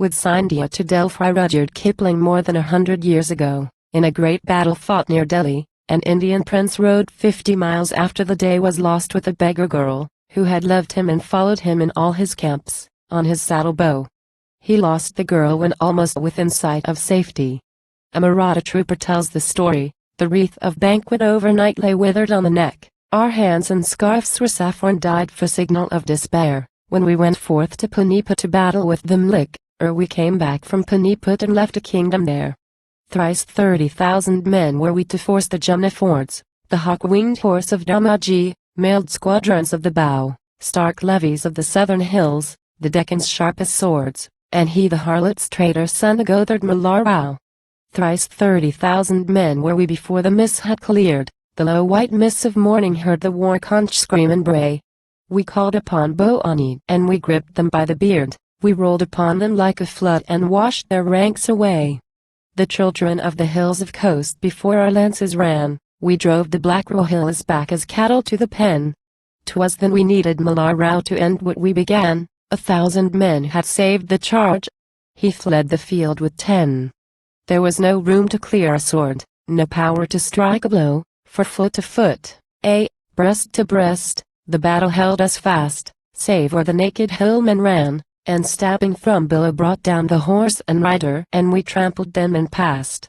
with Scindia to Delphi. Rudyard Kipling. More than 100 years ago, in a great battle fought near Delhi, an Indian prince rode 50 miles after the day was lost with a beggar girl, who had loved him and followed him in all his camps, on his saddle bow. He lost the girl when almost within sight of safety. A Maratha trooper tells the story. The wreath of banquet overnight lay withered on the neck, our hands and scarfs were saffron dyed for signal of despair, when we went forth to Panipat to battle with them. We came back from Panipat and left a kingdom there. Thrice 30,000 men were we to force the Jumna fords, the hawk-winged horse of Dharmaji, mailed squadrons of the bow, stark levies of the southern hills, the Deccan's sharpest swords, and he the harlot's traitor son of Gothard Mallar Rao. Thrice 30,000 men were we before the mist had cleared, the low white mists of morning heard the war conch scream and bray. We called upon Boani and we gripped them by the beard, we rolled upon them like a flood and washed their ranks away. The children of the hills of coast before our lances ran, we drove the black Rohillas back as cattle to the pen. 'Twas then we needed Mallar Rao to end what we began. 1,000 men had saved the charge. He fled the field with 10. There was no room to clear a sword, no power to strike a blow, for foot to foot, breast to breast, the battle held us fast, save where the naked hillmen ran, and stabbing from below brought down the horse and rider, and we trampled them and passed.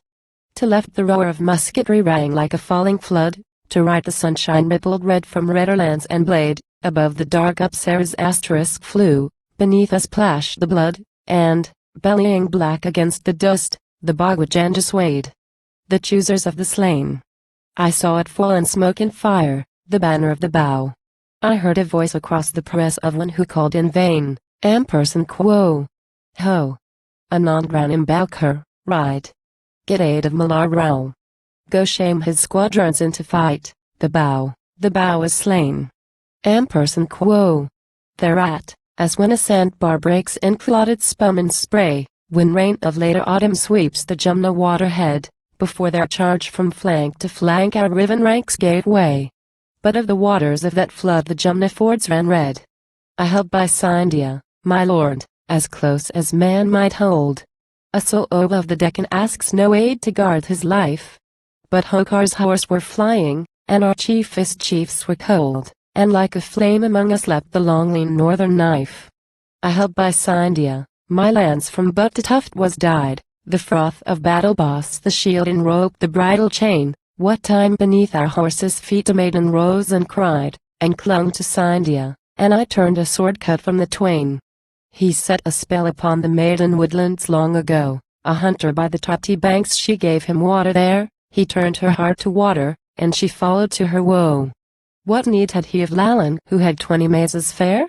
To left the roar of musketry rang like a falling flood, to right the sunshine rippled red from redder lands and blade, above the dark Apsara's asterisk flew, beneath us plashed the blood, and, bellying black against the dust, the Bhagwajanja swayed. The choosers of the slain. I saw it fall in smoke and fire, the banner of the bow. I heard a voice across the press of one who called in vain, Ampersand quo. Ho. Anandranam Bowker, ride. Get aid of Mallar Rao. Go shame his squadrons into fight, the bow is slain. Ampersand quo. Thereat, as when a sandbar breaks in clotted spum and spray, when rain of later autumn sweeps the Jumna waterhead, before their charge from flank to flank our riven ranks gave way. But of the waters of that flood the Jumna fords ran red. I held by Scindia, my lord, as close as man might hold. A So'oba of the Deccan asks no aid to guard his life. But Hokar's horse were flying, and our chiefest chiefs were cold, and like a flame among us leapt the long lean northern knife. I held by Scindia, my lance from butt to tuft was dyed, the froth of battle bossed the shield and roped the bridle chain. What time beneath our horses' feet a maiden rose and cried, and clung to Scindia, and I turned a sword cut from the twain. He set a spell upon the maiden woodlands long ago, a hunter by the Tapti banks she gave him water there, he turned her heart to water, and she followed to her woe. What need had he of Lalan who had 20 mazes fair?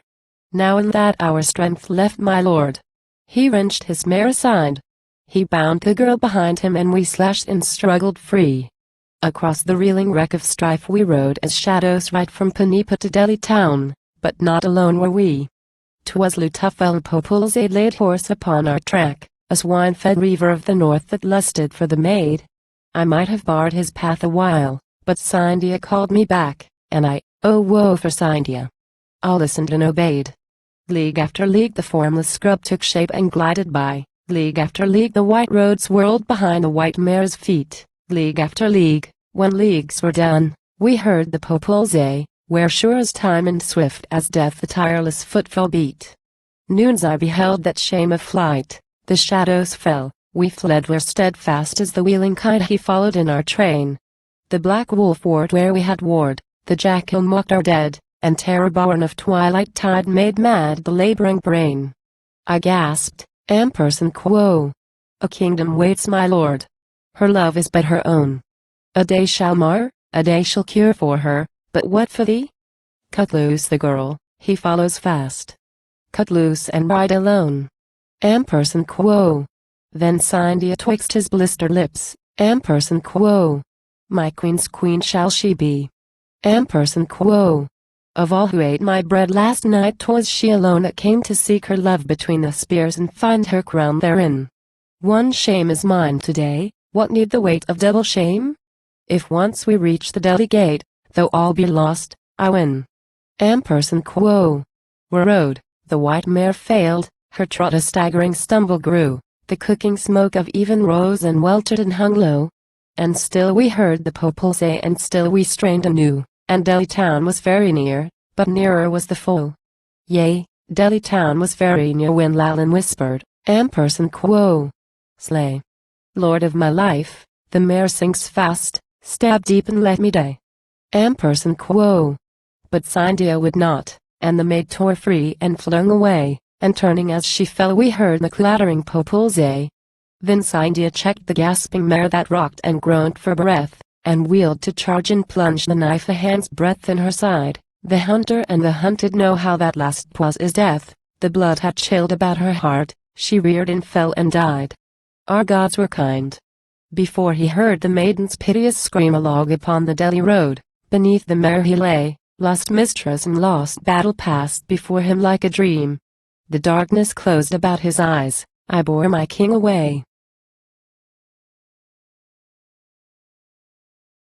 Now in that hour strength left my lord. He wrenched his mare aside. He bound the girl behind him and we slashed and struggled free. Across the reeling wreck of strife we rode as shadows right from Panipat to Delhi town, but not alone were we. 'Twas Lutufel Popul's laid horse upon our track, a swine-fed reaver of the north that lusted for the maid. I might have barred his path a while, but Scindia called me back, and oh woe for Scindia. I listened and obeyed. League after league the formless scrub took shape and glided by, league after league the white road swirled behind the white mare's feet, league after league, when leagues were done, we heard the Populze, where sure as time and swift as death the tireless footfall beat. Noons I beheld that shame of flight, the shadows fell, we fled where steadfast as the wheeling kite he followed in our train. The black wolf warred where we had warred, the jackal mocked our dead, and terror born of twilight tide made mad the laboring brain. I gasped, Ampersand quo. A kingdom waits my lord. Her love is but her own. A day shall mar, a day shall cure for her, but what for thee? Cut loose the girl, he follows fast. Cut loose and ride alone. Ampersand quo. Then Scindia twixt his blistered lips, Ampersand quo. My queen's queen shall she be. Ampersand quo. Of all who ate my bread last night 'twas she alone that came to seek her love between the spears and find her crown therein. One shame is mine today, what need the weight of double shame? If once we reach the Delhi gate, though all be lost, I win. Ampersand quo. We rode, the white mare failed, Her trot a staggering stumble grew, the cooking smoke of even rose and weltered and hung low. And still we heard the popol say, and still we strained anew, and Delhi town was very near, but nearer was the foe. Yea, Delhi town was very near when Lalin whispered, Ampersand quo. Slay. Lord of my life, the mare sinks fast, stab deep and let me die. Ampersand quo. But Scindia would not, and the maid tore free and flung away, and turning as she fell we heard the clattering popol say. Then Scindia checked the gasping mare that rocked and groaned for breath, and wheeled to charge and plunged the knife a hand's breadth in her side. The hunter and the hunted know how that last pause is death. The blood had chilled about her heart, she reared and fell and died. Our gods were kind. Before he heard the maiden's piteous scream along upon the Delhi road, beneath the mare he lay, lost mistress and lost battle passed before him like a dream. The darkness closed about his eyes, I bore my king away.